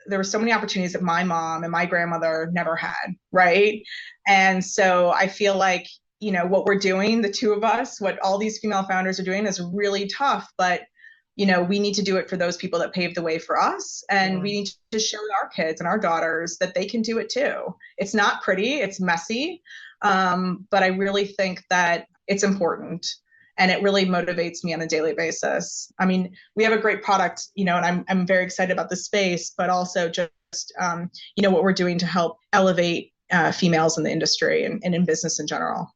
there were so many opportunities that my mom and my grandmother never had, right? And so I feel like, what we're doing, the two of us, what all these female founders are doing is really tough, but we need to do it for those people that paved the way for us. And we need to show our kids and our daughters that they can do it too. It's not pretty, it's messy. But I really think that it's important and it really motivates me on a daily basis. I mean, we have a great product, and I'm very excited about the space, but also just, what we're doing to help elevate females in the industry and in business in general.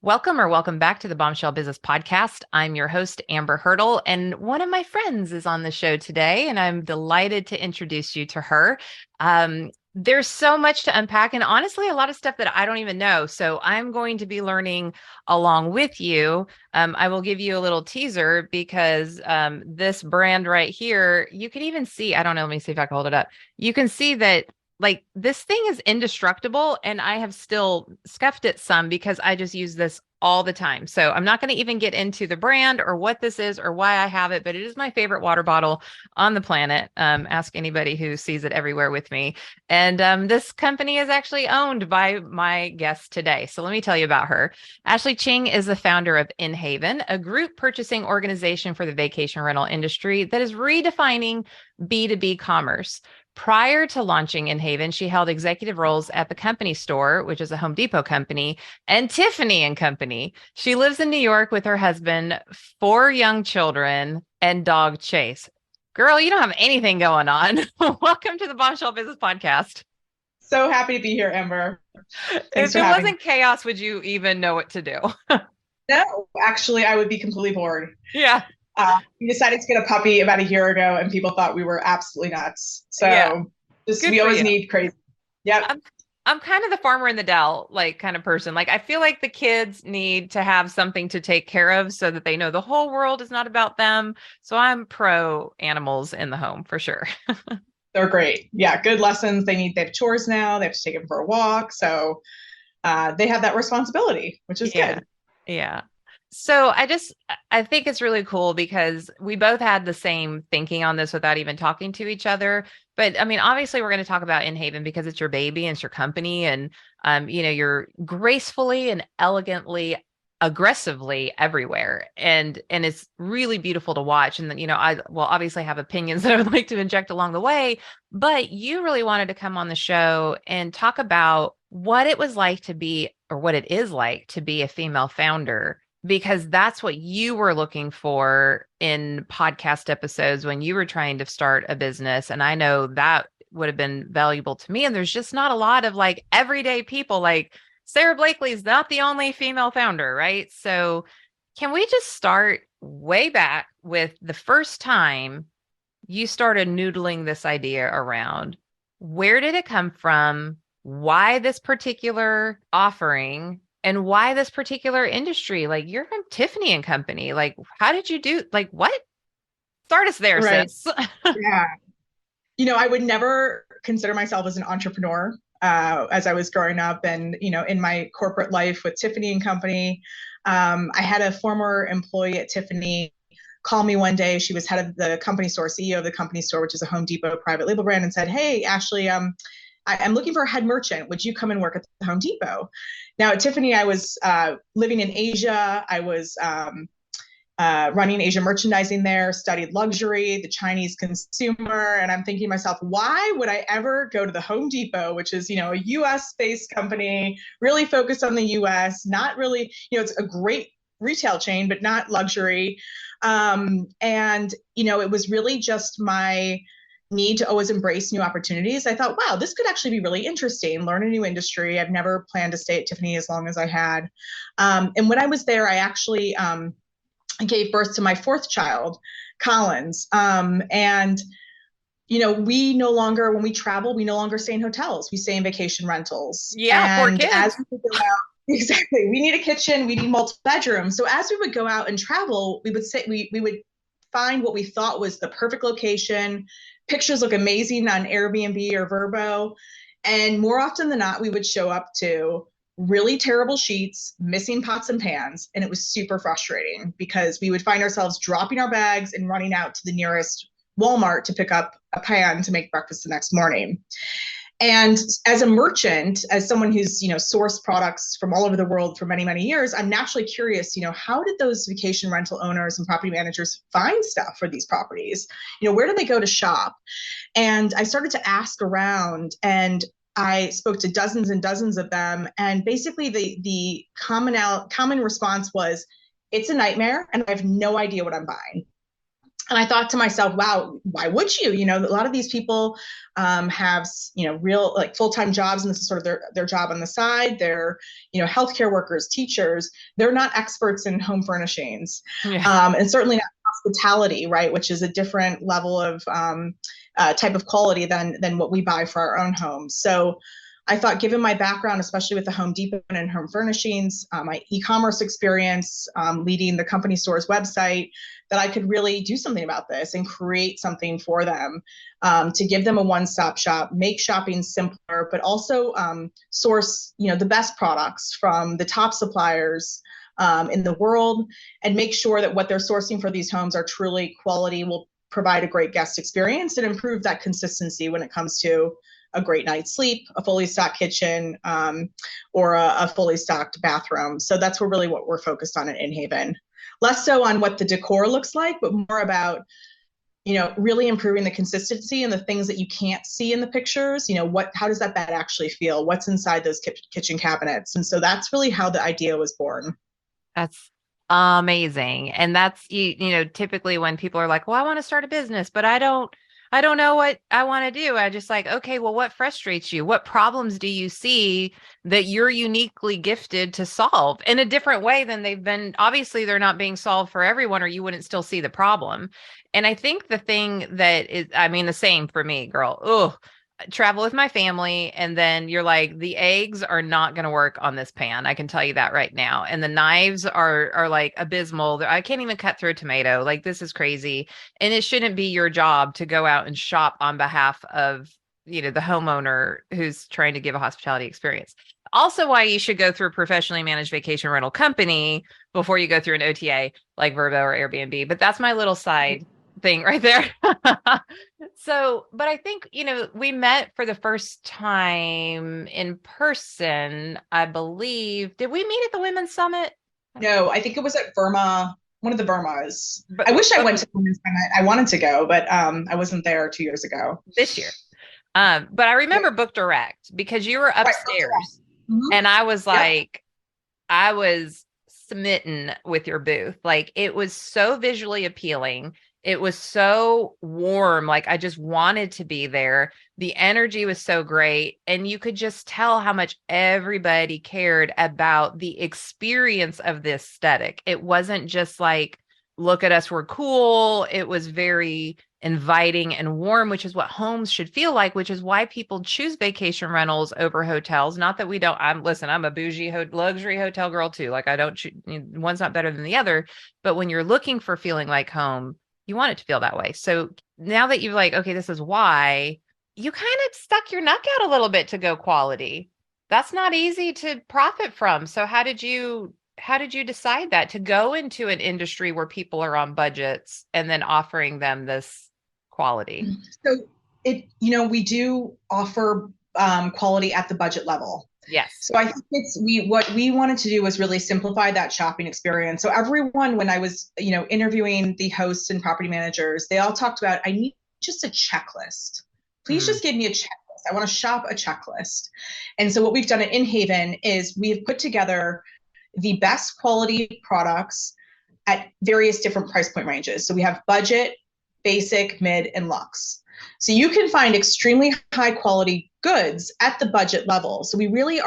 Welcome back to the Bombshell Business Podcast. I'm your host, Amber Hurdle, and one of my friends is on the show today, and I'm delighted to introduce you to her. There's so much to unpack, and honestly, a lot of stuff that I don't even know. So I'm going to be learning along with you. I will give you a little teaser because this brand right here, you can even see, I don't know, let me see if I can hold it up. You can see that like this thing is indestructible, and I have still scuffed it some because I just use this all the time. So I'm not going to even get into the brand or what this is or why I have it, but it is my favorite water bottle on the planet. Ask anybody who sees it everywhere with me. And this company is actually owned by my guest today. So let me tell you about her. Ashley Ching is the founder of Inhaven, a group purchasing organization for the vacation rental industry that is redefining B2B commerce. Prior to launching Inhaven, she held executive roles at the Company Store, which is a Home Depot company, and Tiffany Company. She lives in New York with her husband, 4 young children, and dog Chase. Girl, you don't have anything going on. Welcome to the Bombshell Business Podcast. So happy to be here, Amber. If it wasn't chaos, would you even know what to do? No, actually, I would be completely bored. Yeah. We decided to get a puppy about a year ago, and people thought we were absolutely nuts. So we always need crazy. Yep. I'm kind of the farmer in the Dell, like kind of person. Like I feel like the kids need to have something to take care of so that they know the whole world is not about them. So I'm pro animals in the home for sure. They're great. Yeah, good lessons. They have chores now. They have to take them for a walk. So they have that responsibility, which is good. Yeah. So I think it's really cool because we both had the same thinking on this without even talking to each other. But I mean, obviously we're going to talk about Inhaven because it's your baby and it's your company, and you're gracefully and elegantly, aggressively everywhere. And it's really beautiful to watch. And then, I will obviously have opinions that I would like to inject along the way, but you really wanted to come on the show and talk about what it was like to be, or what it is like to be a female founder, because that's what you were looking for in podcast episodes when you were trying to start a business. And I know that would have been valuable to me. And there's just not a lot of like everyday people. Like Sarah Blakely's not the only female founder, right? So can we just start way back with the first time you started noodling this idea around? Where did it come from? Why this particular offering? And why this particular industry? Like you're from Tiffany Company. Like, how did you do? Like, what? Start us there, sis. Yeah. I would never consider myself as an entrepreneur as I was growing up, and in my corporate life with Tiffany Company. I had a former employee at Tiffany call me one day. She was head of the Company Store, CEO of the Company Store, which is a Home Depot private label brand, and said, "Hey, Ashley, I'm looking for a head merchant. Would you come and work at the Home Depot?" Now at Tiffany, I was living in Asia. I was running Asia merchandising there, studied luxury, the Chinese consumer. And I'm thinking to myself, why would I ever go to the Home Depot, which is, a US-based company, really focused on the US, not really, it's a great retail chain, but not luxury. It was really just my need to always embrace new opportunities. I thought, wow, this could actually be really interesting, learn a new industry. I've never planned to stay at Tiffany as long as I had. And when I was there, I actually gave birth to my 4th child, Collins. We no longer, when we travel, we no longer stay in hotels. We stay in vacation rentals. Yeah, and 4 kids. As we would go out, exactly, we need a kitchen, we need multiple bedrooms. So as we would go out and travel, we would find what we thought was the perfect location. Pictures look amazing on Airbnb or Vrbo. And more often than not, we would show up to really terrible sheets, missing pots and pans. And it was super frustrating because we would find ourselves dropping our bags and running out to the nearest Walmart to pick up a pan to make breakfast the next morning. And as a merchant, as someone who's, sourced products from all over the world for many, many years, I'm naturally curious, how did those vacation rental owners and property managers find stuff for these properties? Where do they go to shop? And I started to ask around, and I spoke to dozens and dozens of them. And basically the common response was, it's a nightmare and I have no idea what I'm buying. And I thought to myself, wow, why would you? A lot of these people have, real like full-time jobs, and this is sort of their job on the side. They're, healthcare workers, teachers. They're not experts in home furnishings, and certainly not hospitality, right? Which is a different level of type of quality than what we buy for our own homes. So I thought, given my background, especially with the Home Depot and home furnishings, my e-commerce experience, leading the company store's website, that I could really do something about this and create something for them, to give them a one-stop shop, make shopping simpler, but also source, the best products from the top suppliers in the world, and make sure that what they're sourcing for these homes are truly quality, will provide a great guest experience, and improve that consistency when it comes to a great night's sleep, a fully stocked kitchen, or a fully stocked bathroom. So that's what we're focused on at Inhaven. Less so on what the decor looks like, but more about, really improving the consistency and the things that you can't see in the pictures. How does that bed actually feel? What's inside those kitchen cabinets? And so that's really how the idea was born. That's amazing. And that's, typically when people are like, well, I want to start a business, but I don't know what I want to do. I just like, okay, well, what frustrates you? What problems do you see that you're uniquely gifted to solve in a different way than they've been? Obviously, they're not being solved for everyone, or you wouldn't still see the problem. And I think the thing that is, the same for me, girl. Oh, travel with my family, and then you're like, the eggs are not going to work on this pan. I can tell you that right now. And the knives are like abysmal. I can't even cut through a tomato. Like, this is crazy. And it shouldn't be your job to go out and shop on behalf of, the homeowner who's trying to give a hospitality experience. Also, why you should go through a professionally managed vacation rental company before you go through an OTA like Vrbo or Airbnb. But that's my little side thing right there. So, but I think, we met for the first time in person, I believe. Did we meet at the Women's Summit? No, I think it was at Burma, one of the Burmas. But, I wish I went to the Women's Summit. I wanted to go, but I wasn't there 2 years ago. This year. But I remember Book Direct because you were upstairs, and I was like, I was smitten with your booth. Like, it was so visually appealing. It was so warm. Like, I just wanted to be there. The energy was so great. And you could just tell how much everybody cared about the experience of the aesthetic. It wasn't just like, look at us, we're cool. It was very inviting and warm, which is what homes should feel like, which is why people choose vacation rentals over hotels. Not that we don't, I'm a bougie luxury hotel girl too. Like, I don't, one's not better than the other, but when you're looking for feeling like home, you want it to feel that way. So now that you're like, okay, this is why, you kind of stuck your neck out a little bit to go quality. That's not easy to profit from. So how did you decide that to go into an industry where people are on budgets and then offering them this quality? So we do offer quality at the budget level. Yes. So I think what we wanted to do was really simplify that shopping experience. So everyone, when I was, interviewing the hosts and property managers, they all talked about, I need just a checklist. Please just give me a checklist. I want to shop a checklist. And so what we've done at Inhaven is we have put together the best quality products at various different price point ranges. So we have budget, basic, mid, and luxe. So you can find extremely high quality goods at the budget level. So we really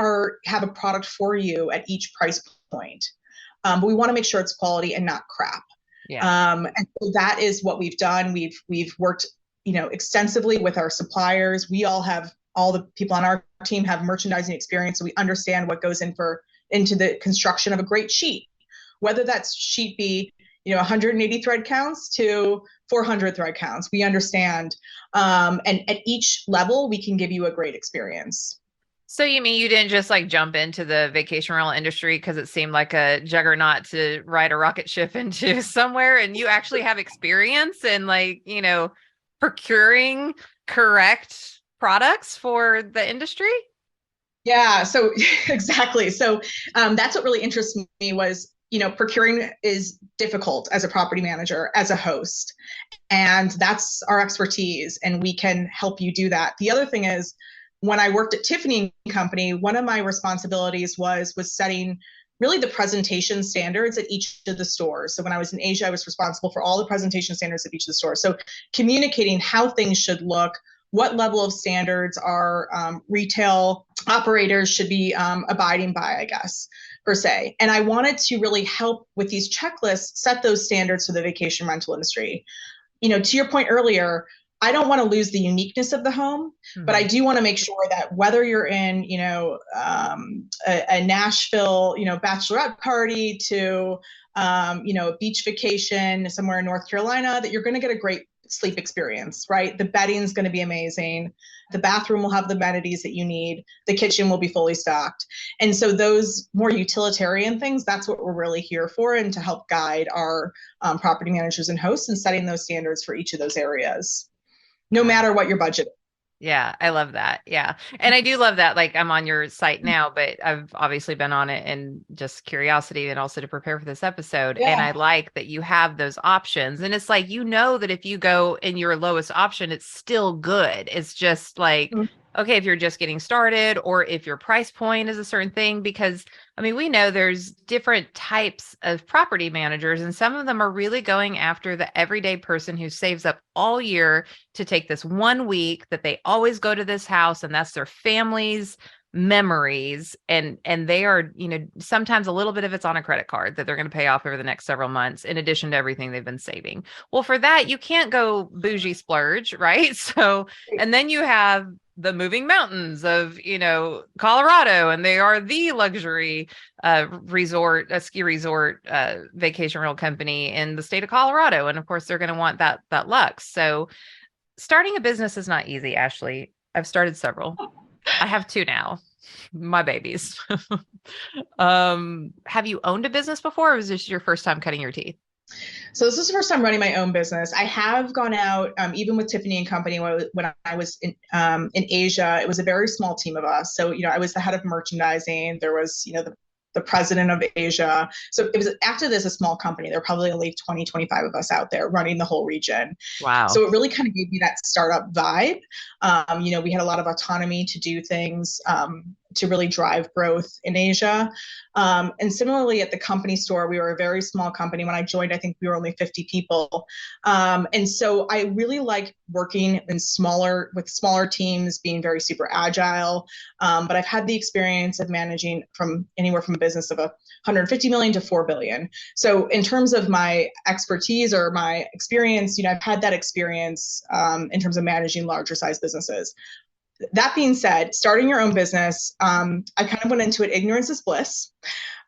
have a product for you at each price point. But we want to make sure it's quality and not crap. Yeah. And so that is what we've done. We've worked, extensively with our suppliers. All the people on our team have merchandising experience. So we understand what goes into the construction of a great sheet, whether that sheet be, 180 thread counts to 400 thread counts. We understand. And at each level, we can give you a great experience. So you mean you didn't just like jump into the vacation rental industry because it seemed like a juggernaut to ride a rocket ship into somewhere, and you actually have experience in like, procuring correct products for the industry? Yeah, so exactly. So that's what really interests me was, procuring is difficult as a property manager, as a host, and that's our expertise, and we can help you do that. The other thing is, when I worked at Tiffany Company, one of my responsibilities was setting really the presentation standards at each of the stores. So when I was in Asia, I was responsible for all the presentation standards of each of the stores. So communicating how things should look, what level of standards our retail operators should be abiding by, I guess, per se. And I wanted to really help with these checklists, set those standards for the vacation rental industry. To your point earlier, I don't want to lose the uniqueness of the home, but I do want to make sure that whether you're in, a Nashville, bachelorette party to, a beach vacation somewhere in North Carolina, that you're going to get a great sleep experience, right? The bedding's going to be amazing. The bathroom will have the amenities that you need. The kitchen will be fully stocked. And so those more utilitarian things, that's what we're really here for, and to help guide our property managers and hosts in setting those standards for each of those areas, no matter what your budget. Yeah, I love that. Yeah. And I do love that. Like, I'm on your site now, but I've obviously been on it and just curiosity and also to prepare for this episode. Yeah. And I like that you have those options. And it's like, that if you go in your lowest option, it's still good. It's just like, okay, if you're just getting started or if your price point is a certain thing, because I mean, we know there's different types of property managers, and some of them are really going after the everyday person who saves up all year to take this 1 week that they always go to this house, and that's their family's memories. And they are, sometimes a little bit of it's on a credit card that they're going to pay off over the next several months, in addition to everything they've been saving. Well, for that, you can't go bougie splurge, right? So, and then you have the moving mountains of, Colorado, and they are the luxury resort, a ski resort, vacation rental company in the state of Colorado. And of course, they're going to want that lux. So starting a business is not easy, Ashley. I've started several. I have 2 now, my babies. Have you owned a business before, or was this your first time cutting your teeth? So this is the first time running my own business. I have gone out, even with Tiffany Company, when I was in Asia. It was a very small team of us. So, I was the head of merchandising. There was, the president of Asia. So it was, after this, a small company. There were probably only 20, 25 of us out there running the whole region. Wow. So it really kind of gave me that startup vibe. We had a lot of autonomy to do things, to really drive growth in Asia. And similarly, at the company store, we were a very small company. When I joined, I think we were only 50 people. And so I really like working with smaller teams, being very super agile. But I've had the experience of managing from anywhere from a business of 150 million to 4 billion. So in terms of my expertise or my experience, I've had that experience in terms of managing larger size businesses. That being said, starting your own business, I kind of went into it, ignorance is bliss.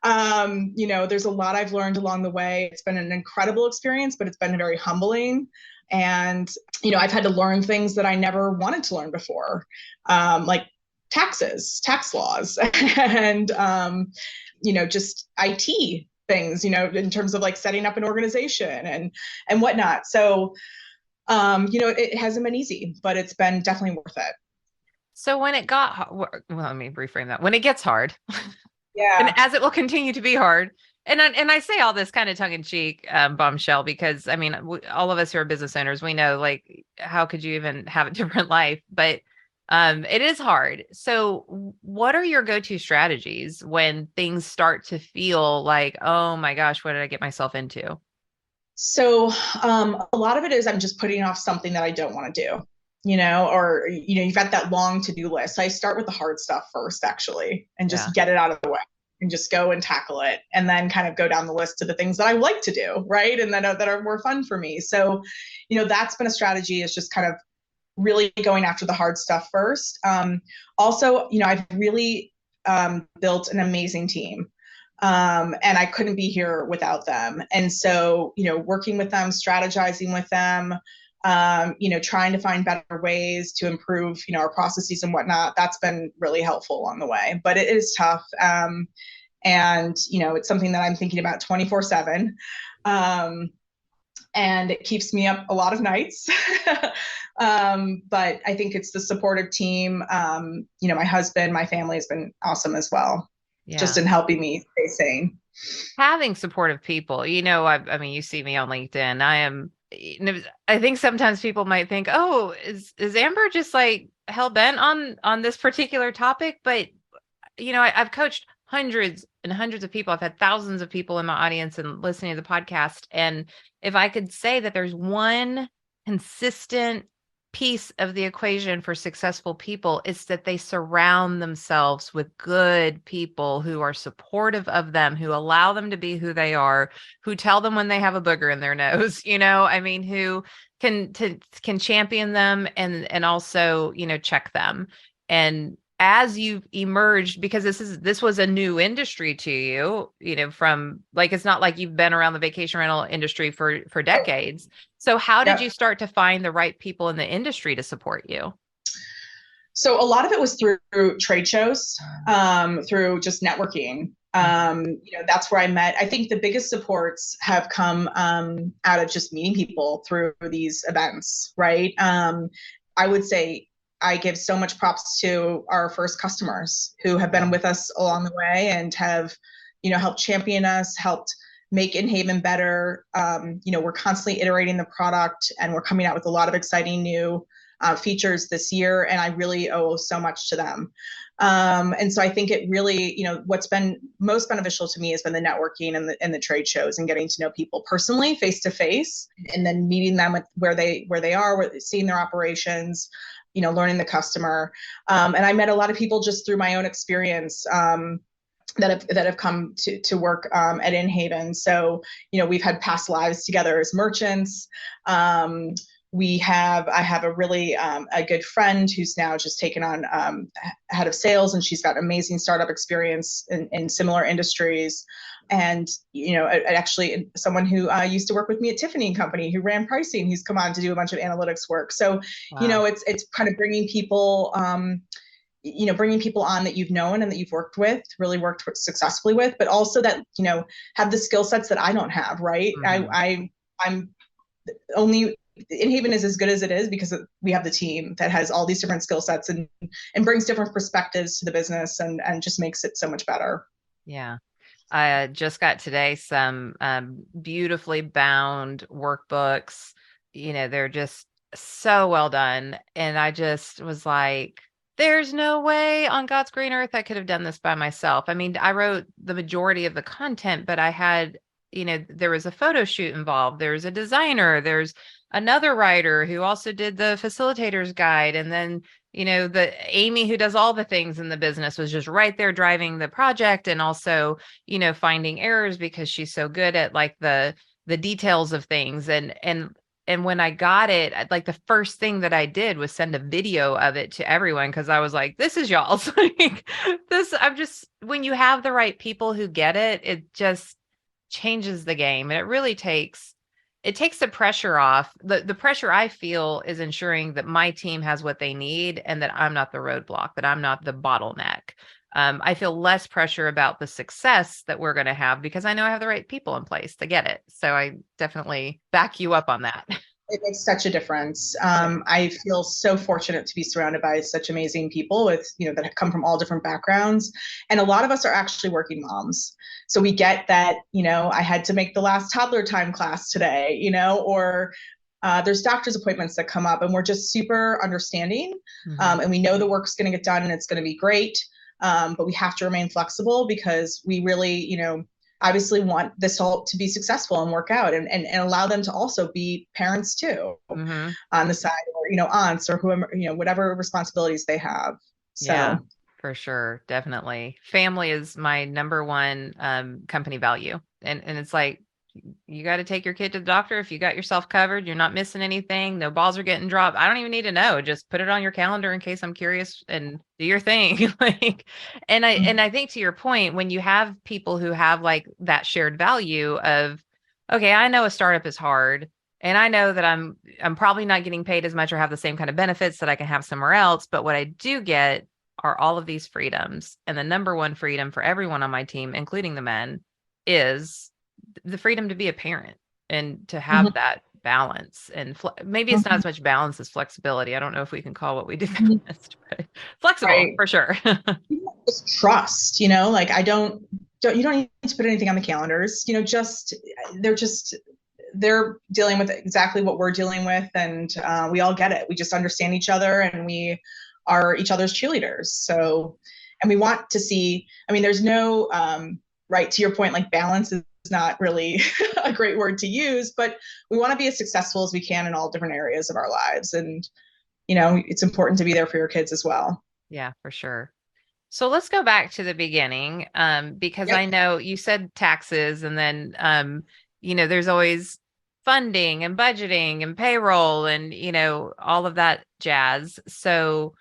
There's a lot I've learned along the way. It's been an incredible experience, but it's been very humbling. And, I've had to learn things that I never wanted to learn before, like tax laws, and, just IT things, in terms of like setting up an organization and whatnot. So, it hasn't been easy, but it's been definitely worth it. So when it got, well, let me reframe that. When it gets hard, yeah, and as it will continue to be hard, and I say all this kind of tongue in cheek, bombshell, because I mean, all of us who are business owners, we know, like, how could you even have a different life? But it is hard. So what are your go-to strategies when things start to feel like, oh my gosh, what did I get myself into? So a lot of it is I'm just putting off something that I don't want to do. Or, you've got that long to-do list. So I start with the hard stuff first, actually, and just get it out of the way and just go and tackle it. And then kind of go down the list to the things that I like to do. Right. And then that are more fun for me. So, that's been a strategy, is just kind of really going after the hard stuff first. Also, I've really built an amazing team. And I couldn't be here without them. And so, working with them, strategizing with them, trying to find better ways to improve, our processes and whatnot, that's been really helpful along the way. But it is tough. And, it's something that I'm thinking about 24/7. And it keeps me up a lot of nights. But I think it's the supportive team. My husband, my family has been awesome as well, just Yeah. in helping me stay sane. Having supportive people, I mean, you see me on LinkedIn. I think sometimes people might think, oh, is Amber just like hell bent on this particular topic? But I've coached hundreds and hundreds of people. I've had thousands of people in my audience and listening to the podcast. And if I could say that there's one consistent piece of the equation for successful people, it's that they surround themselves with good people who are supportive of them, who allow them to be who they are, who tell them when they have a booger in their nose, I mean, who can champion them and also, check them. And as you've emerged, because this was a new industry to you, from like, it's not like you've been around the vacation rental industry for decades. So how did Yep. you start to find the right people in the industry to support you? So a lot of it was through trade shows, through just networking. That's where I met. I think the biggest supports have come out of just meeting people through these events, right? I would say I give so much props to our first customers who have been with us along the way and have, helped champion us, helped make Inhaven better. We're constantly iterating the product and we're coming out with a lot of exciting new features this year. And I really owe so much to them. And so I think it really, what's been most beneficial to me has been the networking and the trade shows and getting to know people personally, face to face, and then meeting them with where they are, seeing their operations, learning the customer. And I met a lot of people just through my own experience, that have come to work at Inhaven. So, we've had past lives together as merchants. I have a really a good friend who's now just taken on head of sales, and she's got amazing startup experience in similar industries. And actually someone who used to work with me at Tiffany Company, who ran pricing, who's come on to do a bunch of analytics work. So Wow. it's kind of bringing people bringing people on that you've known and that you've really worked successfully with, but also that have the skill sets that I don't have. Right. Mm-hmm. I'm only Inhaven is as good as it is because we have the team that has all these different skill sets and brings different perspectives to the business and just makes it so much better. Yeah. I just got today some beautifully bound workbooks. They're just so well done. And I just was like, there's no way on God's green earth I could have done this by myself. I mean, I wrote the majority of the content, but I had, there was a photo shoot involved. There's a designer. There's another writer who also did the facilitator's guide. And then the Amy who does all the things in the business was just right there driving the project and also, finding errors because she's so good at like the details of things. And when I got it, like the first thing that I did was send a video of it to everyone because I was like, this is y'all's. Like this, when you have the right people who get it, it just changes the game. And it takes the pressure off. The pressure I feel is ensuring that my team has what they need and that I'm not the roadblock, that I'm not the bottleneck. I feel less pressure about the success that we're going to have because I know I have the right people in place to get it. So I definitely back you up on that. It makes such a difference. I feel so fortunate to be surrounded by such amazing people that come from all different backgrounds. And a lot of us are actually working moms. So we get that, I had to make the last toddler time class today, or there's doctor's appointments that come up and we're just super understanding. Mm-hmm. And we know the work's going to get done and it's going to be great. But we have to remain flexible because we really, obviously want this all to be successful and work out and allow them to also be parents too, Mm-hmm. on the side, or, aunts or whoever, whatever responsibilities they have. Yeah, So for sure. Definitely. Family is my number one company value. And it's like you got to take your kid to the doctor. If you got yourself covered, you're not missing anything. No balls are getting dropped. I don't even need to know. Just put it on your calendar in case I'm curious and do your thing. Like, and I think to your point, when you have people who have like that shared value of, okay, I know a startup is hard. And I know that I'm probably not getting paid as much or have the same kind of benefits that I can have somewhere else. But what I do get are all of these freedoms. And the number one freedom for everyone on my team, including the men, is the freedom to be a parent and to have that balance. And maybe it's not as much balance as flexibility. I don't know if we can call what we do best, but flexible Right. for sure. Just trust, like you don't need to put anything on the calendars, just they're just they're dealing with exactly what we're dealing with, and we all get it. We just understand each other, and we are each other's cheerleaders. So, and we want to see. I mean, there's no right to your point. Like balance is not really a great word to use, but we want to be as successful as we can in all different areas of our lives, and it's important to be there for your kids as well. Yeah, for sure. So let's go back to the beginning, because Yep. I know you said taxes, and then there's always funding and budgeting and payroll and all of that jazz. So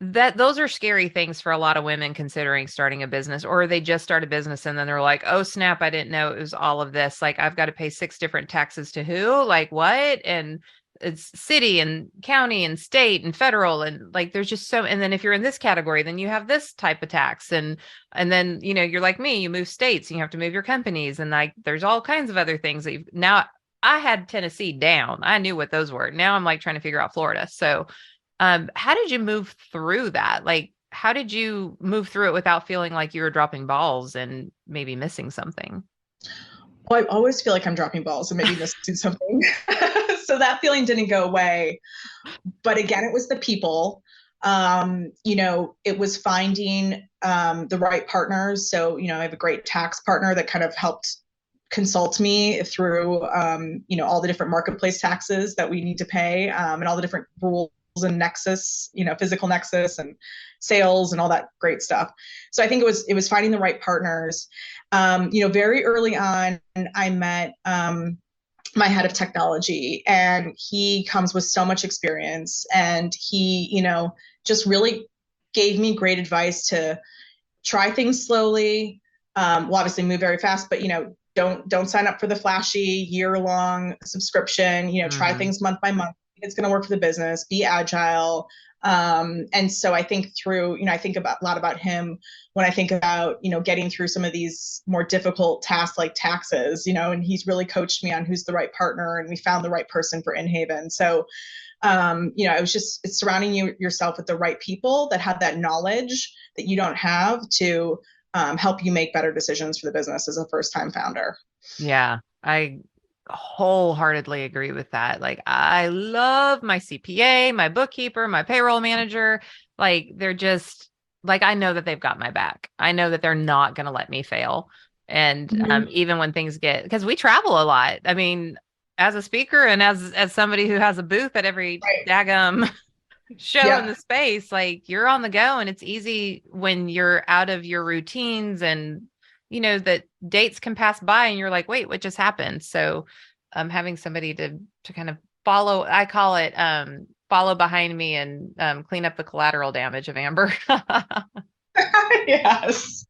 that those are scary things for a lot of women considering starting a business, or they just start a business and then they're like, oh snap, I didn't know it was all of this. Like I've got to pay 6 different taxes to who? Like what? And it's city and county and state and federal, and like there's just so, and then if you're in this category then you have this type of tax, and then you're like me, you move states and you have to move your companies, and like there's all kinds of other things that now I had Tennessee down, I knew what those were. Now I'm like trying to figure out Florida. So how did you move through that? Like, how did you move through it without feeling like you were dropping balls and maybe missing something? Well, I always feel like I'm dropping balls and maybe missing something. So that feeling didn't go away. But again, it was the people. It was finding the right partners. So, I have a great tax partner that kind of helped consult me through, all the different marketplace taxes that we need to pay, and all the different rules and nexus, physical nexus and sales and all that great stuff. So I think it was finding the right partners. Very early on, I met my head of technology, and he comes with so much experience, and he, just really gave me great advice to try things slowly. Well, obviously move very fast, but don't sign up for the flashy year-long subscription. Try Hmm. things month by month. It's going to work for the business. Be agile. And so I think I think about a lot about him when I think about, getting through some of these more difficult tasks like taxes, and he's really coached me on who's the right partner, and we found the right person for Inhaven. So, it's surrounding yourself with the right people that have that knowledge that you don't have to help you make better decisions for the business as a first time founder. Yeah, I wholeheartedly agree with that. Like, I love my CPA, my bookkeeper, my payroll manager. Like, they're just like, I know that they've got my back. I know that they're not going to let me fail. And Mm-hmm. even when things get, because we travel a lot. I mean, as a speaker and as somebody who has a booth at every Right. daggum show in Yeah. the space, like you're on the go, and it's easy when you're out of your routines, and that dates can pass by and you're like, wait, what just happened? So having somebody to kind of follow, I call it follow behind me and clean up the collateral damage of Amber. Yes,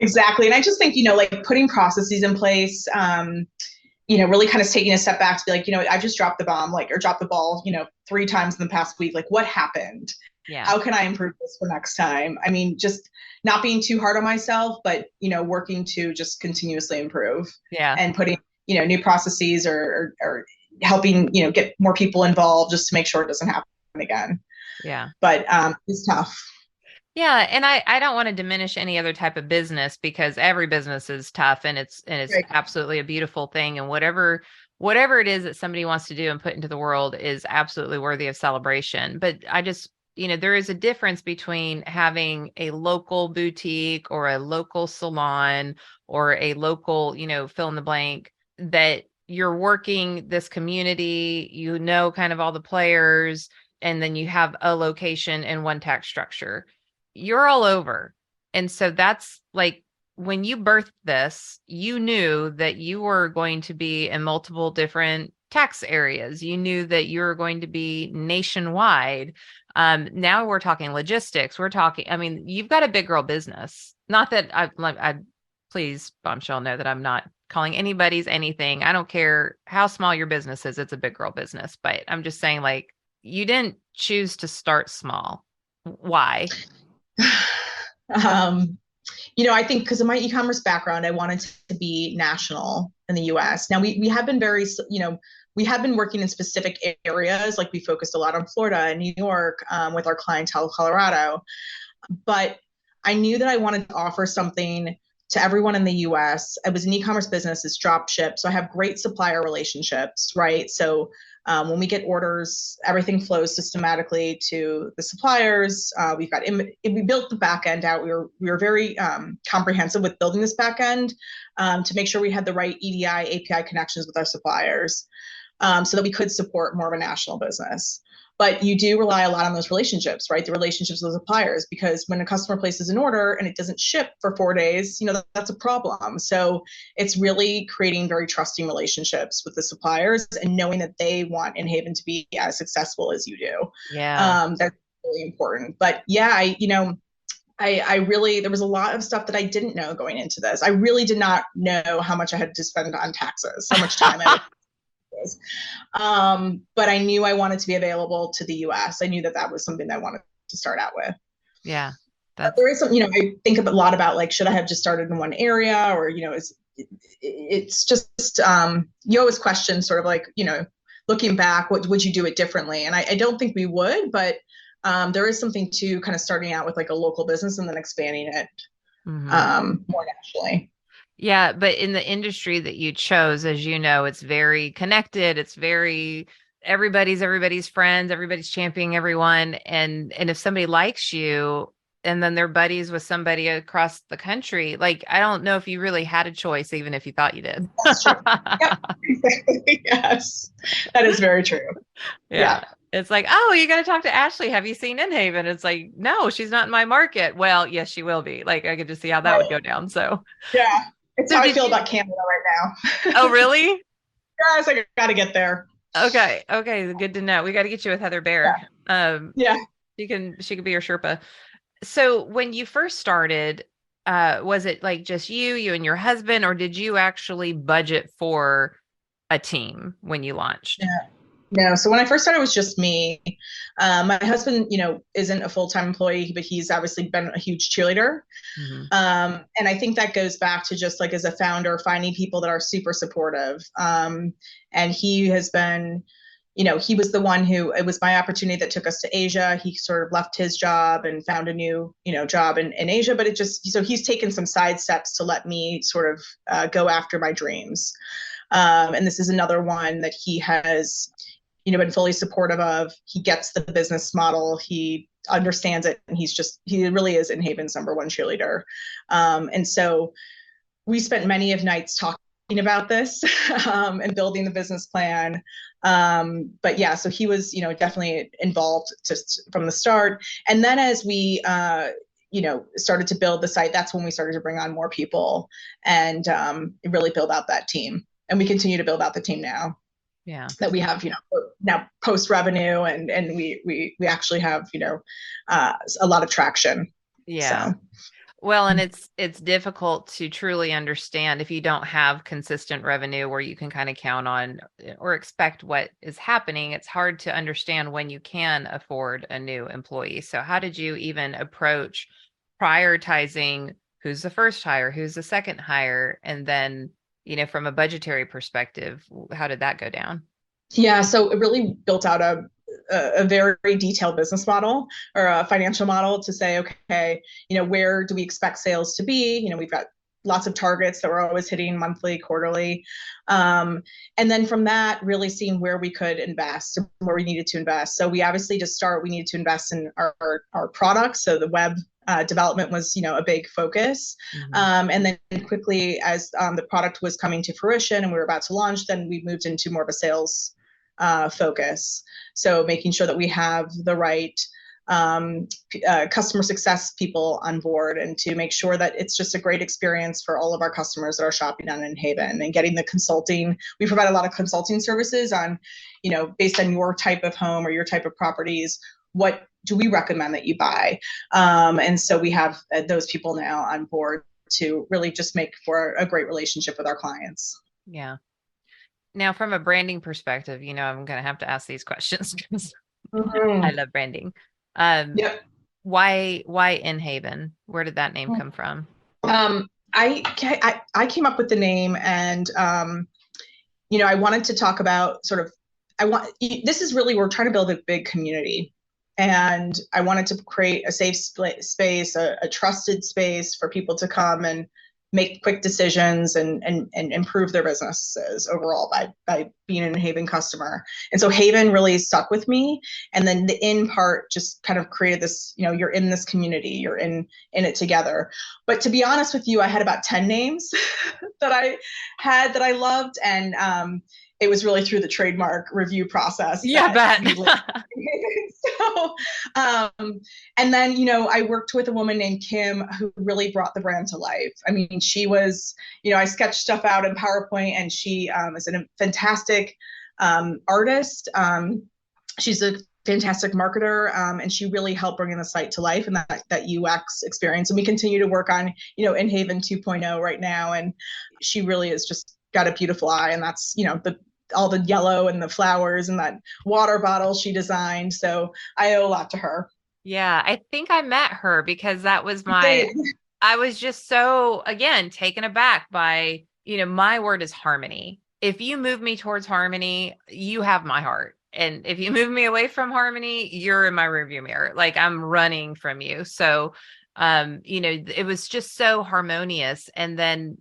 exactly. And I just think, like putting processes in place, really kind of taking a step back to be like, I just dropped the bomb, like, or dropped the ball, 3 times in the past week. Like, what happened? Yeah. How can I improve this for next time? I mean, just not being too hard on myself, but, working to just continuously improve Yeah. and putting, new processes or helping, get more people involved just to make sure it doesn't happen again. Yeah. But it's tough. Yeah, and I don't want to diminish any other type of business, because every business is tough, and it's Right. absolutely a beautiful thing, and whatever it is that somebody wants to do and put into the world is absolutely worthy of celebration. But I just, there is a difference between having a local boutique or a local salon or a local, fill in the blank, that you're working this community, kind of all the players, and then you have a location and one tax structure. You're all over. And so that's like when you birthed this, you knew that you were going to be in multiple different tax areas. You knew that you were going to be nationwide. Now we're talking logistics. We're talking, I mean, you've got a big girl business. Not that I please, bombshell, know that I'm not calling anybody's anything. I don't care how small your business is. It's a big girl business, but I'm just saying, like, you didn't choose to start small. Why? um, I think because of my e-commerce background, I wanted to be national in the US. Now we have been very, we have been working in specific areas. Like we focused a lot on Florida and New York with our clientele, Colorado. But I knew that I wanted to offer something to everyone in the US. I was an e-commerce business, it's drop ship. So I have great supplier relationships, right? So when we get orders, everything flows systematically to the suppliers. We built the back end out. We were very comprehensive with building this back end to make sure we had the right EDI API connections with our suppliers so that we could support more of a national business. But you do rely a lot on those relationships, right? The relationships with the suppliers, because when a customer places an order and it doesn't ship for 4 days, that's a problem. So it's really creating very trusting relationships with the suppliers and knowing that they want Inhaven to be as successful as you do. Yeah. That's really important. But yeah, I really, there was a lot of stuff that I didn't know going into this. I really did not know how much I had to spend on taxes, how much time I but I knew I wanted to be available to the US. I knew that that was something that I wanted to start out with. Yeah. But That's there is some, I think a lot about like, should I have just started in one area or, it's just, you always question sort of like, looking back, what would you do it differently? And I don't think we would, but there is something to kind of starting out with like a local business and then expanding it more nationally. Yeah, but in the industry that you chose, as you know, it's very connected. It's very everybody's friends, everybody's championing everyone. And if somebody likes you and then they're buddies with somebody across the country, like I don't know if you really had a choice, even if you thought you did. That's true. Yep, exactly. Yes, that is very true. Yeah. Yeah. It's like, oh, you got to talk to Ashley. Have you seen Inhaven? It's like, no, she's not in my market. Well, yes, she will be. Like, I could just see how that would Right. go down. So, Yeah. It's so how I did feel you? about Canada right now. Oh, really? Yes, I got to get there. Okay. Okay. Good to know. We got to get you with Heather Yeah. Bear. Yeah. She could be your Sherpa. So when you first started, was it like just you and your husband, or did you actually budget for a team when you launched? Yeah. No, so when I first started, it was just me. My husband, isn't a full-time employee, but he's obviously been a huge cheerleader. Hmm. And I think that goes back to just like as a founder, finding people that are super supportive. And he has been, he was the one who, it was my opportunity that took us to Asia. He sort of left his job and found a new, job in Asia, but so he's taken some side steps to let me sort of go after my dreams. And this is another one that he has, been fully supportive of. He gets the business model. He understands it. And he really is Inhaven's number one cheerleader. And so we spent many of nights talking about this and building the business plan. But yeah, so he was, definitely involved just from the start. And then as we, started to build the site, that's when we started to bring on more people and really build out that team. And we continue to build out the team now Yeah. that we have, now post revenue and we actually have, a lot of traction. Yeah. So Well, and it's difficult to truly understand if you don't have consistent revenue where you can kind of count on or expect what is happening. It's hard to understand when you can afford a new employee. So how did you even approach prioritizing who's the first hire, who's the second hire, and then, from a budgetary perspective, how did that go down? yeah, so it really built out a very detailed business model or a financial model to say, okay, where do we expect sales to be? We've got lots of targets that we're always hitting monthly, quarterly. And then from that, really seeing where we could invest, where we needed to invest. So we obviously we needed to invest in our products. So the web development was, a big focus. Mm-hmm. And then quickly as the product was coming to fruition and we were about to launch, then we moved into more of a sales focus. So making sure that we have the right customer success people on board, and to make sure that it's just a great experience for all of our customers that are shopping on Inhaven, and getting the consulting. We provide a lot of consulting services on, based on your type of home or your type of properties, what do we recommend that you buy? And so we have those people now on board to really just make for a great relationship with our clients. Yeah. Now, from a branding perspective, I'm going to have to ask these questions because I love branding. Yep. Why Inhaven? Where did that name come from? I came up with the name, and I wanted to talk about this is really, we're trying to build a big community, and I wanted to create a safe space, a trusted space for people to come and make quick decisions and improve their businesses overall by being an Inhaven customer. And so Haven really stuck with me. And then the in part just kind of created this, you're in this community, you're in it together. But to be honest with you, I had about 10 names that I loved. And it was really through the trademark review process. Yeah, bet. So, and then, I worked with a woman named Kim who really brought the brand to life. I mean, she was, I sketched stuff out in PowerPoint, and she is a fantastic artist. She's a fantastic marketer, and she really helped bring the site to life and that UX experience. And we continue to work on, Inhaven 2.0 right now. And she really is just got a beautiful eye, and that's, all the yellow and the flowers and that water bottle she designed. So I owe a lot to her. Yeah, I think I met her because that was I was just so, again, taken aback by, my word is harmony. If you move me towards harmony, you have my heart. And if you move me away from harmony, you're in my rearview mirror. Like, I'm running from you. So it was just so harmonious. And then,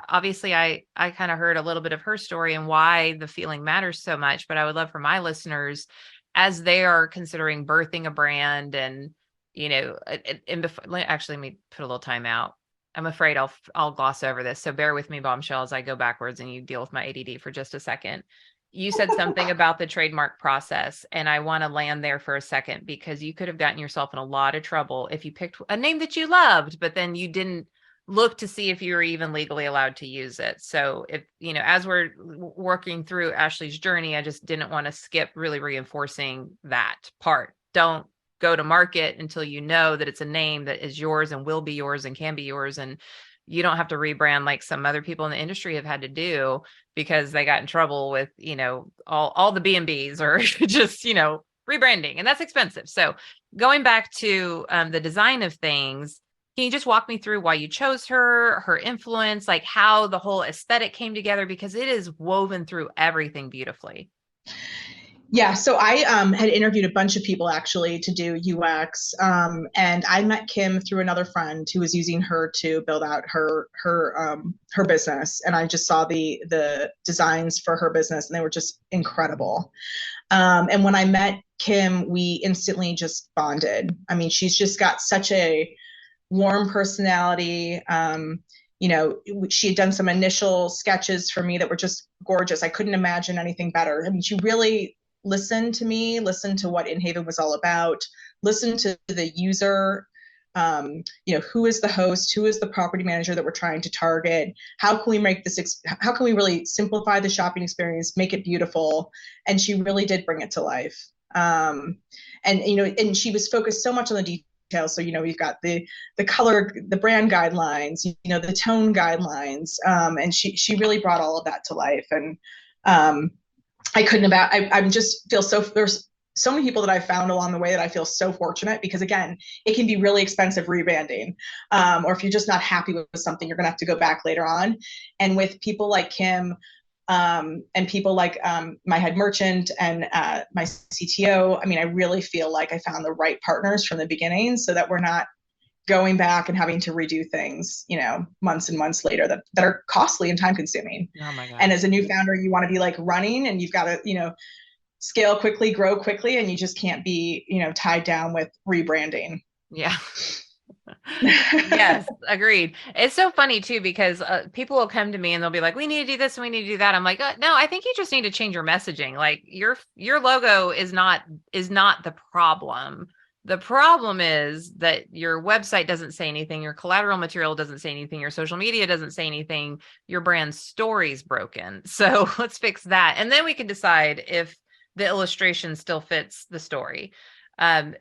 obviously I kind of heard a little bit of her story and why the feeling matters so much, but I would love for my listeners, as they are considering birthing a brand and, actually, let me put a little time out. I'm afraid I'll gloss over this. So bear with me, bombshell, as I go backwards and you deal with my ADD for just a second. You said something about the trademark process, and I want to land there for a second, because you could have gotten yourself in a lot of trouble if you picked a name that you loved, but then you didn't look to see if you were even legally allowed to use it. So if, as we're working through Ashley's journey, I just didn't want to skip really reinforcing that part. Don't go to market until you know that it's a name that is yours and will be yours and can be yours. And you don't have to rebrand like some other people in the industry have had to do because they got in trouble with, all the B&Bs or just, rebranding, and that's expensive. So going back to the design of things, can you just walk me through why you chose her influence, like how the whole aesthetic came together? Because it is woven through everything beautifully. Yeah, so I had interviewed a bunch of people actually to do UX, and I met Kim through another friend who was using her to build out her business, and I just saw the designs for her business, and they were just incredible. And when I met Kim, we instantly just bonded. I mean, she's just got such a warm personality. She had done some initial sketches for me that were just gorgeous. I couldn't imagine anything better. I mean, she really listened to me, listened to what Inhaven was all about, listened to the user, who is the host, who is the property manager that we're trying to target, how can we make this, how can we really simplify the shopping experience, make it beautiful? And she really did bring it to life. And she was focused so much on the details. So, we've got the color, the brand guidelines, the tone guidelines. And she really brought all of that to life. And I just feel there's so many people that I've found along the way that I feel so fortunate, because again, it can be really expensive rebranding. Or if you're just not happy with something, you're going to have to go back later on. And with people like Kim, and people like my head merchant and my CTO, I mean, I really feel like I found the right partners from the beginning, so that we're not going back and having to redo things, months and months later that are costly and time consuming. Oh my God. And as a new founder, you want to be like running, and you've got to, scale quickly, grow quickly, and you just can't be, tied down with rebranding. Yeah. Yes, agreed. It's so funny too, because people will come to me and they'll be like, we need to do this and we need to do that. I'm like, no, I think you just need to change your messaging. Like your logo is not the problem. The problem is that your website doesn't say anything, your collateral material doesn't say anything, your social media doesn't say anything, your brand story's broken. So let's fix that. And then we can decide if the illustration still fits the story.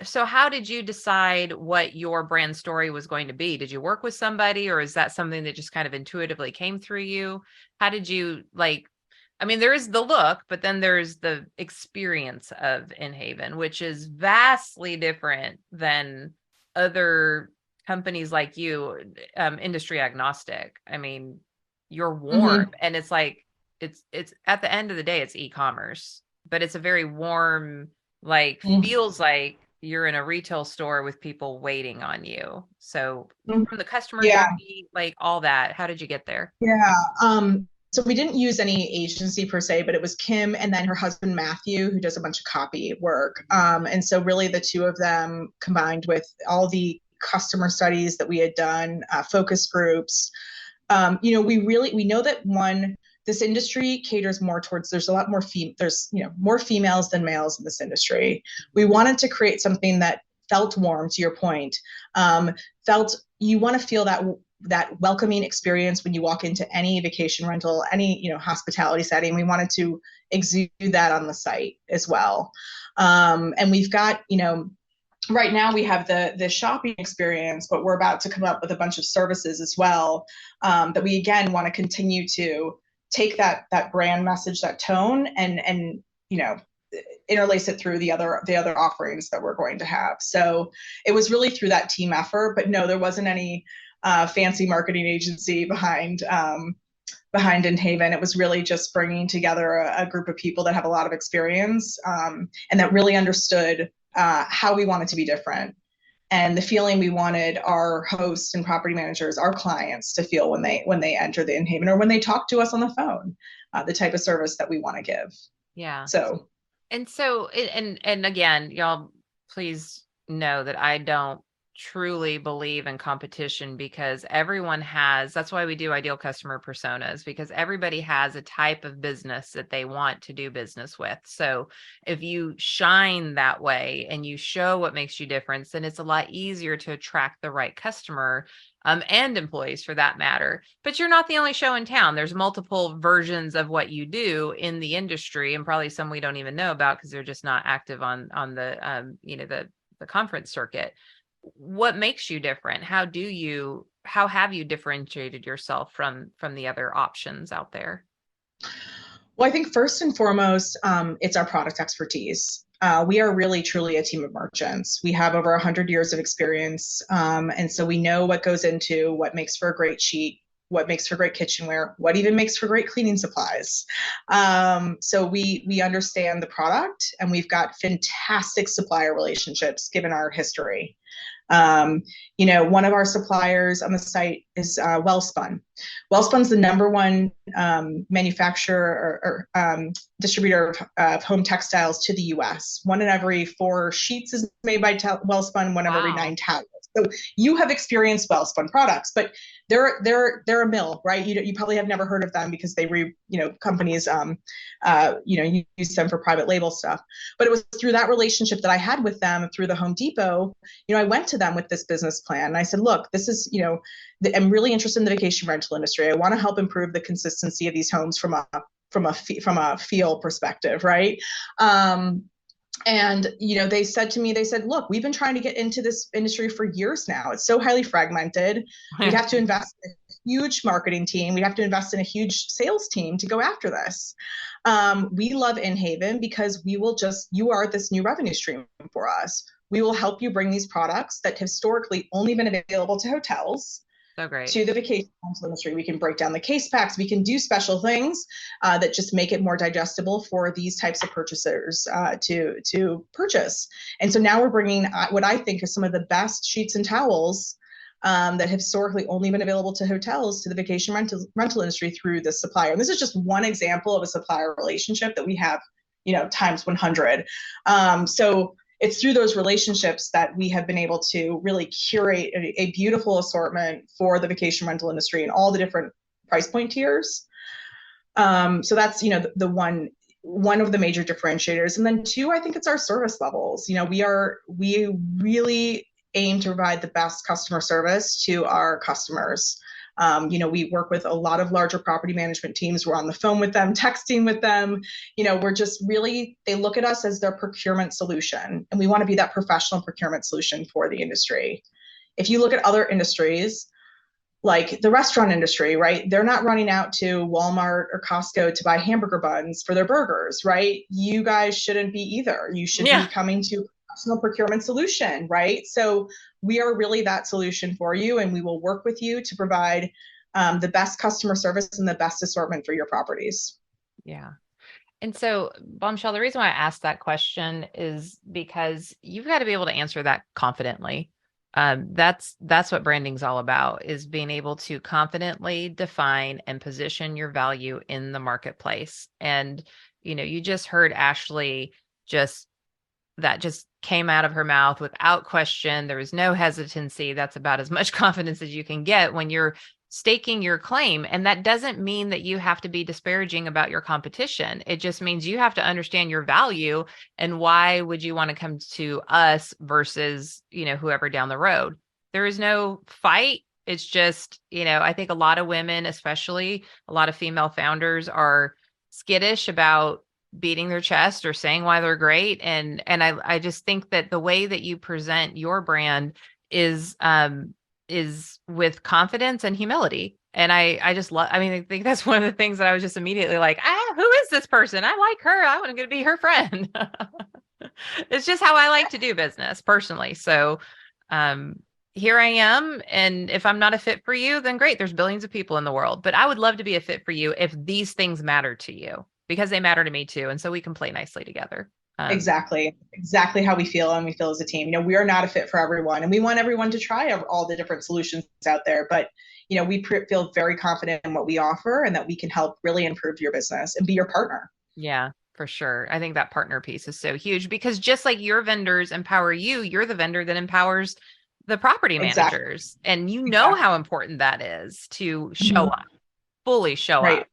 So how did you decide what your brand story was going to be? Did you work with somebody, or is that something that just kind of intuitively came through you? How did you I mean, there is the look, but then there's the experience of Inhaven, which is vastly different than other companies like you, industry agnostic. I mean, you're warm, Mm-hmm. and it's like it's at the end of the day, it's e-commerce, but it's a very warm, like feels like you're in a retail store with people waiting on you. So Mm-hmm. from the customer Yeah. journey, like all that, how did you get there? Yeah. So we didn't use any agency per se, but it was Kim and then her husband Matthew, who does a bunch of copy work. And so really the two of them combined with all the customer studies that we had done, focus groups. We know that this industry caters more towards, there's a lot more there's more females than males in this industry. We wanted to create something that felt warm, to your point. Felt you want to feel that welcoming experience when you walk into any vacation rental, any hospitality setting. We wanted to exude that on the site as well. And we've got right now we have the shopping experience, but we're about to come up with a bunch of services as well, that we again want to continue to take that brand message, that tone, and interlace it through the other offerings that we're going to have. So it was really through that team effort. But no, there wasn't any fancy marketing agency behind Inhaven. It was really just bringing together a group of people that have a lot of experience, and that really understood how we wanted to be different, and the feeling we wanted our hosts and property managers, our clients, to feel when they enter the Inhaven or when they talk to us on the phone, the type of service that we want to give. Yeah. So And so, and again, y'all, please know that I don't truly believe in competition, because everyone has, that's why we do ideal customer personas, because everybody has a type of business that they want to do business with. So if you shine that way and you show what makes you different, then it's a lot easier to attract the right customer, and employees for that matter. But you're not the only show in town. There's multiple versions of what you do in the industry, and probably some we don't even know about because they're just not active on the the conference circuit. What makes you different? How have you differentiated yourself from the other options out there? Well, I think first and foremost, it's our product expertise. We are really truly a team of merchants. We have over 100 years of experience, and so we know what goes into what makes for a great sheet, what makes for great kitchenware, what even makes for great cleaning supplies. So we understand the product, and we've got fantastic supplier relationships given our history. One of our suppliers on the site is Wellspun. Wellspun's the number one manufacturer or distributor of home textiles to the U.S. One in every 4 sheets is made by Wellspun. One in every 9 towels. So you have experienced Wellspun products, but they're a mill, right? You probably have never heard of them because companies use them for private label stuff. But it was through that relationship that I had with them through the Home Depot. I went to them with this business plan, and I said, look, this is I'm really interested in the vacation rental industry. I want to help improve the consistency of these homes from a feel perspective, right? And they said to me, look, we've been trying to get into this industry for years now. It's so highly fragmented. We'd have to invest in a huge marketing team. We'd have to invest in a huge sales team to go after this. We love Inhaven because you are this new revenue stream for us. We will help you bring these products that historically only been available to hotels. So great. To the vacation rental industry. We can break down the case packs. We can do special things that just make it more digestible for these types of purchasers to purchase. And so now we're bringing what I think are some of the best sheets and towels that have historically only been available to hotels to the vacation rental industry through the supplier. And this is just one example of a supplier relationship that we have, times 100. So it's through those relationships that we have been able to really curate a beautiful assortment for the vacation rental industry and all the different price point tiers. So that's, the one one of the major differentiators. And then two, I think it's our service levels. We really aim to provide the best customer service to our customers. We work with a lot of larger property management teams. We're on the phone with them, texting with them. We're just really, they look at us as their procurement solution, and we want to be that professional procurement solution for the industry. If you look at other industries, like the restaurant industry, right? They're not running out to Walmart or Costco to buy hamburger buns for their burgers, right? You guys shouldn't be either. You should be coming to a professional procurement solution, right? So we are really that solution for you, and we will work with you to provide the best customer service and the best assortment for your properties. Yeah. And so, Bombshell, the reason why I asked that question is because you've got to be able to answer that confidently. That's what branding's all about, is being able to confidently define and position your value in the marketplace. And, you just heard Ashley that just came out of her mouth without question. There was no hesitancy. That's about as much confidence as you can get when you're staking your claim. And that doesn't mean that you have to be disparaging about your competition. It just means you have to understand your value and why would you want to come to us versus, whoever down the road. There is no fight. It's just, I think a lot of women, especially a lot of female founders, are skittish about beating their chest or saying why they're great. And I just think that the way that you present your brand is with confidence and humility. And I just love, I think that's one of the things that I was just immediately like, who is this person? I like her. I'm going to be her friend. It's just how I like to do business personally. So, here I am. And if I'm not a fit for you, then great. There's billions of people in the world, but I would love to be a fit for you if these things matter to you, because they matter to me too. And so we can play nicely together. Exactly how we feel, and we feel as a team. We are not a fit for everyone, and we want everyone to try all the different solutions out there. But we feel very confident in what we offer, and that we can help really improve your business and be your partner. Yeah, for sure. I think that partner piece is so huge, because just like your vendors empower you, you're the vendor that empowers the property managers. And how important that is to show up, fully show up,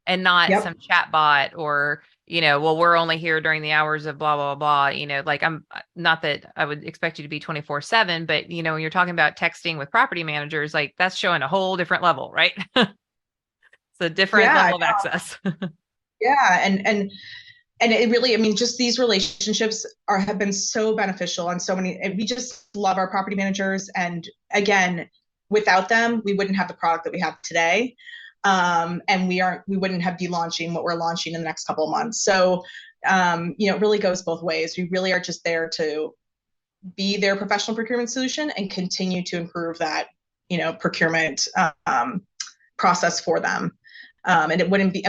and not some chat bot or, well, we're only here during the hours of blah, blah, blah, like, I'm not that I would expect you to be 24/7, but when you're talking about texting with property managers, like, that's showing a whole different level, right? It's a different level of access. Yeah. And it really, just these relationships have been so beneficial on so many, and we just love our property managers. And again, without them, we wouldn't have the product that we have today. And we wouldn't be launching what we're launching in the next couple of months. So, it really goes both ways. We really are just there to be their professional procurement solution and continue to improve that, procurement, process for them. And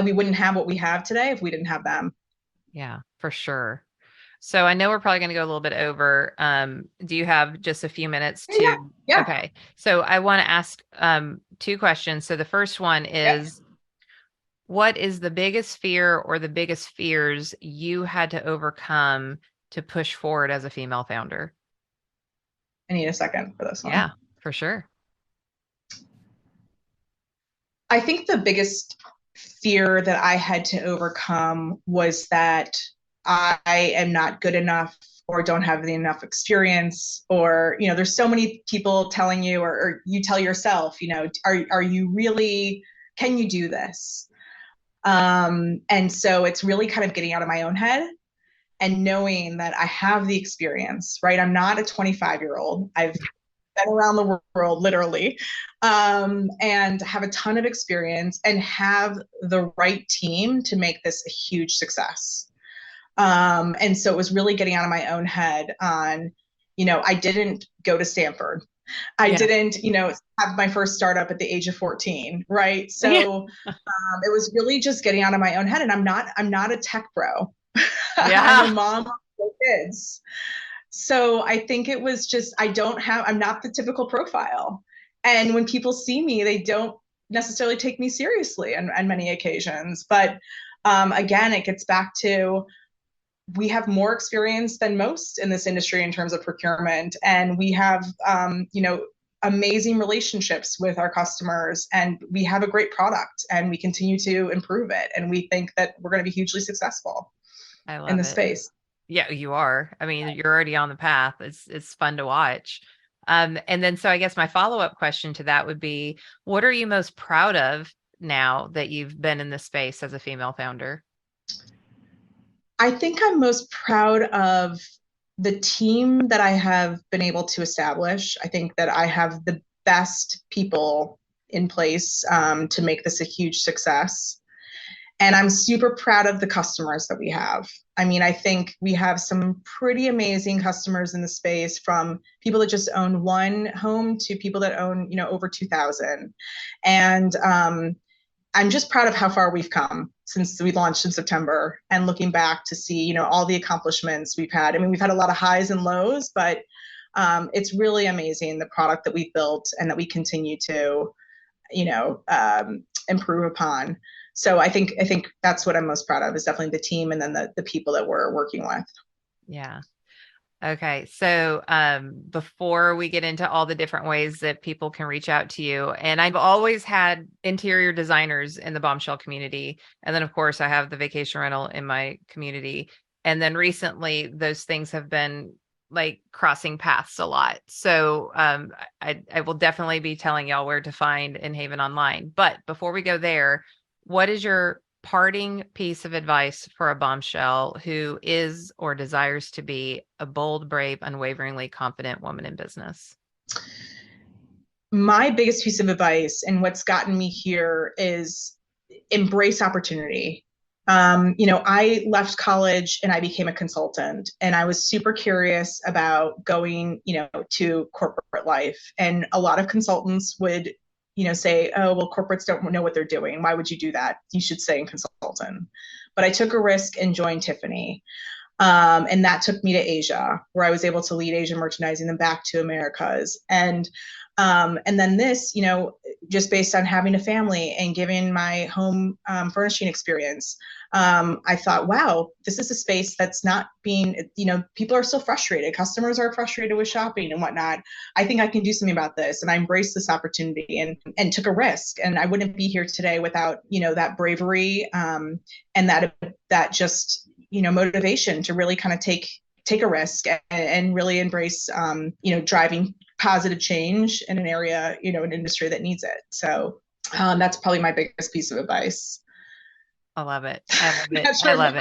we wouldn't have what we have today if we didn't have them. Yeah, for sure. So I know we're probably going to go a little bit over. Do you have just a few minutes to? Yeah. Okay. So I want to ask two questions. So the first one is, what is the biggest fear or the biggest fears you had to overcome to push forward as a female founder? I need a second for this one. Yeah, for sure. I think the biggest fear that I had to overcome was that I am not good enough, or don't have enough experience, or, there's so many people telling you, or you tell yourself, are you really, can you do this? And so it's really kind of getting out of my own head and knowing that I have the experience, right? I'm not a 25-year-old. I've been around the world, literally, and have a ton of experience and have the right team to make this a huge success. And so it was really getting out of my own head on, I didn't go to Stanford. I didn't, have my first startup at the age of 14. Right. So it was really just getting out of my own head. And I'm not a tech bro. I'm a mom of 4 kids. So I think it was just, I'm not the typical profile. And when people see me, they don't necessarily take me seriously on many occasions. But again, it gets back to, we have more experience than most in this industry in terms of procurement. And we have, amazing relationships with our customers, and we have a great product, and we continue to improve it. And we think that we're going to be hugely successful. I in love the it. space. Yeah, you are. I mean, you're already on the path. It's fun to watch. And then so I guess my follow-up question to that would be, what are you most proud of now that you've been in this space as a female founder? I think I'm most proud of the team that I have been able to establish. I think that I have the best people in place to make this a huge success. And I'm super proud of the customers that we have. I mean, I think we have some pretty amazing customers in the space, from people that just own one home to people that own, over 2,000. And I'm just proud of how far we've come since we launched in September, and looking back to see, all the accomplishments we've had. I mean, we've had a lot of highs and lows, but it's really amazing the product that we've built and that we continue to, improve upon. So I think that's what I'm most proud of, is definitely the team, and then the people that we're working with. Yeah. Okay. So before we get into all the different ways that people can reach out to you, and I've always had interior designers in the bombshell community. And then, of course, I have the vacation rental in my community. And then recently, those things have been like crossing paths a lot. So I will definitely be telling y'all where to find Inhaven online. But before we go there, what is your parting piece of advice for a bombshell who is or desires to be a bold, brave, unwaveringly confident woman in business? My biggest piece of advice, and what's gotten me here, is embrace opportunity. I left college and I became a consultant, and I was super curious about going, to corporate life. And a lot of consultants would, say, oh, well, corporates don't know what they're doing. Why would you do that? You should stay in consultant. But I took a risk and joined Tiffany. And that took me to Asia, where I was able to lead Asian merchandising, then back to Americas. And then this, just based on having a family and giving my home furnishing experience, I thought, wow, this is a space that's not being, people are still frustrated. Customers are frustrated with shopping and whatnot. I think I can do something about this. And I embraced this opportunity and took a risk. And I wouldn't be here today without, that bravery and that just, motivation to really kind of take a risk and really embrace, driving positive change in an area, an industry that needs it. So that's probably my biggest piece of advice. I love it. I love it. That's I right. love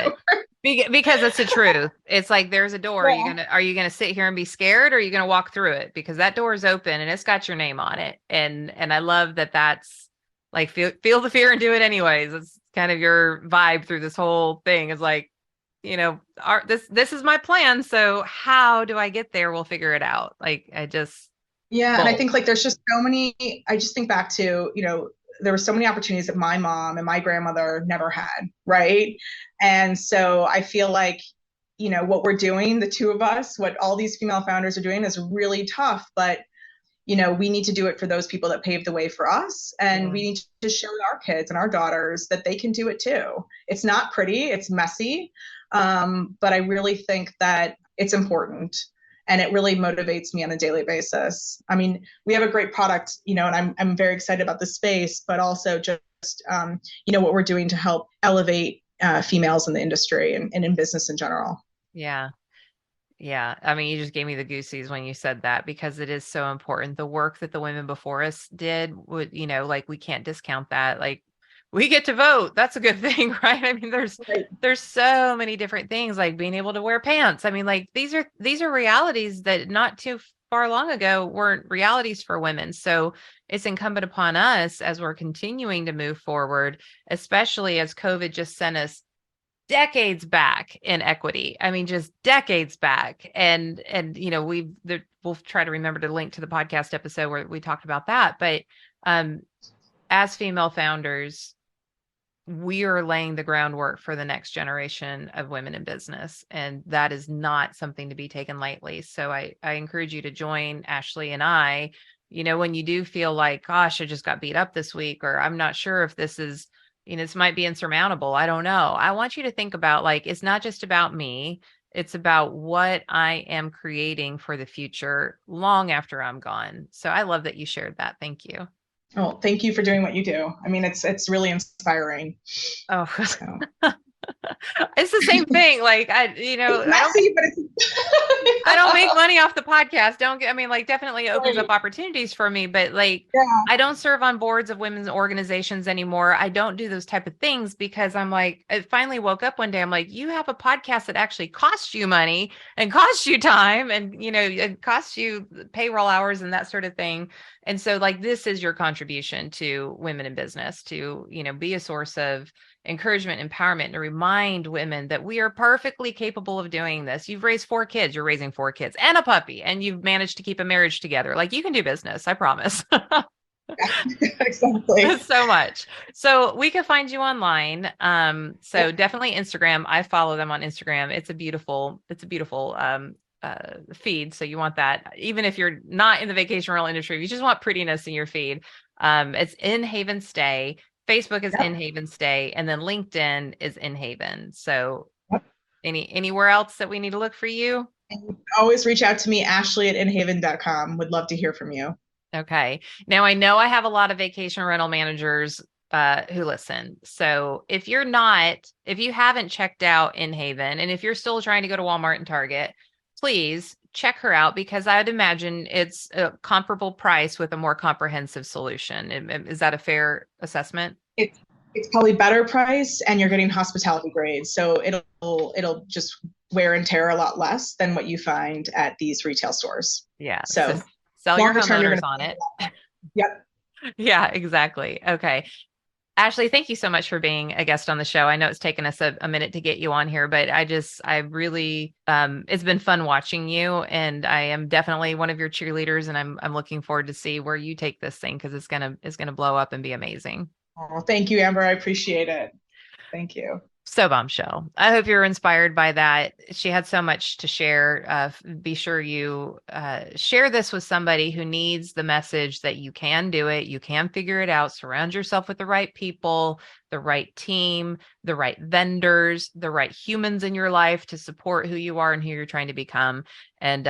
it. Because it's the truth. It's like there's a door. Yeah. Are you gonna sit here and be scared, or are you gonna walk through it? Because that door is open and it's got your name on it. And I love that that's like feel the fear and do it anyways. It's kind of your vibe through this whole thing. Is like, this is my plan. So how do I get there? We'll figure it out. Like Yeah, and I bold. think like there's just so many. I just think back to, there were so many opportunities that my mom and my grandmother never had, right? And so I feel like, what we're doing, the two of us, what all these female founders are doing, is really tough, but we need to do it for those people that paved the way for us. And Yeah. we need to show our kids and our daughters that they can do it too. It's not pretty, it's messy. But I really think that it's important, and it really motivates me on a daily basis. I mean, we have a great product, and I'm very excited about the space, but also just, what we're doing to help elevate females in the industry and in business in general. Yeah. Yeah. I mean, you just gave me the goosies when you said that, because it is so important. The work that the women before us did would, like we can't discount that. Like we get to vote. That's a good thing, right? I mean, Right. there's so many different things, like being able to wear pants. I mean, like these are realities that not too far long ago weren't realities for women. So it's incumbent upon us, as we're continuing to move forward, especially as COVID just sent us decades back in equity. I mean, just decades back. And we'll try to remember to link to the podcast episode where we talked about that. But um, as female founders, we are laying the groundwork for the next generation of women in business. And that is not something to be taken lightly. So I encourage you to join Ashley and I, when you do feel like, gosh, I just got beat up this week, or I'm not sure if this might be insurmountable. I don't know. I want you to think about, like, it's not just about me. It's about what I am creating for the future long after I'm gone. So I love that you shared that. Thank you. Well, thank you for doing what you do. I mean, it's really inspiring. Oh, So It's the same thing. Like It's messy, but I don't it's make money off the podcast. Don't get, I mean, like definitely opens up right. opportunities for me, but like Yeah. I don't serve on boards of women's organizations anymore. I don't do those type of things because I'm like, I finally woke up one day. I'm like, you have a podcast that actually costs you money and costs you time and, it costs you payroll hours and that sort of thing. And so like, this is your contribution to women in business to, be a source of encouragement, empowerment, and to remind women that we are perfectly capable of doing this. You've raised 4 kids, you're raising 4 kids and a puppy, and you've managed to keep a marriage together. Like you can do business, I promise. Exactly. So much. So we can find you online. So definitely Instagram. I follow them on Instagram. It's a beautiful feed. So you want that, even if you're not in the vacation rental industry, you just want prettiness in your feed. It's Inhaven Stay. Facebook is Yep. Inhaven Stay, and then LinkedIn is Inhaven. So Yep. anywhere else that we need to look for you? And you can always reach out to me, Ashley at inhaven.com. Would love to hear from you. Okay. Now I know I have a lot of vacation rental managers who listen. So if you haven't checked out Inhaven, and if you're still trying to go to Walmart and Target, please check her out because I would imagine it's a comparable price with a more comprehensive solution. Is that a fair assessment? It's it's probably better price, and you're getting hospitality grades, so it'll just wear and tear a lot less than what you find at these retail stores. Yeah. So So sell your longer term, you're homeowners going to on save it. a lot more. Yep. Yeah, exactly. Okay. Ashley, thank you so much for being a guest on the show. I know it's taken us a minute to get you on here, but I really, it's been fun watching you, and I am definitely one of your cheerleaders, and I'm looking forward to see where you take this thing because it's gonna blow up and be amazing. Oh, thank you, Amber. I appreciate it. Thank you. So bombshell. I hope you're inspired by that. She had so much to share. Be sure you share this with somebody who needs the message that you can do it. You can figure it out. Surround yourself with the right people, the right team, the right vendors, the right humans in your life to support who you are and who you're trying to become. And,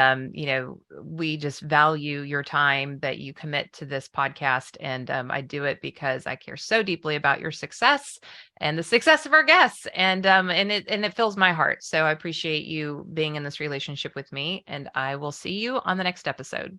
we just value your time that you commit to this podcast. And I do it because I care so deeply about your success and the success of our guests. And it fills my heart. So I appreciate you being in this relationship with me. And I will see you on the next episode.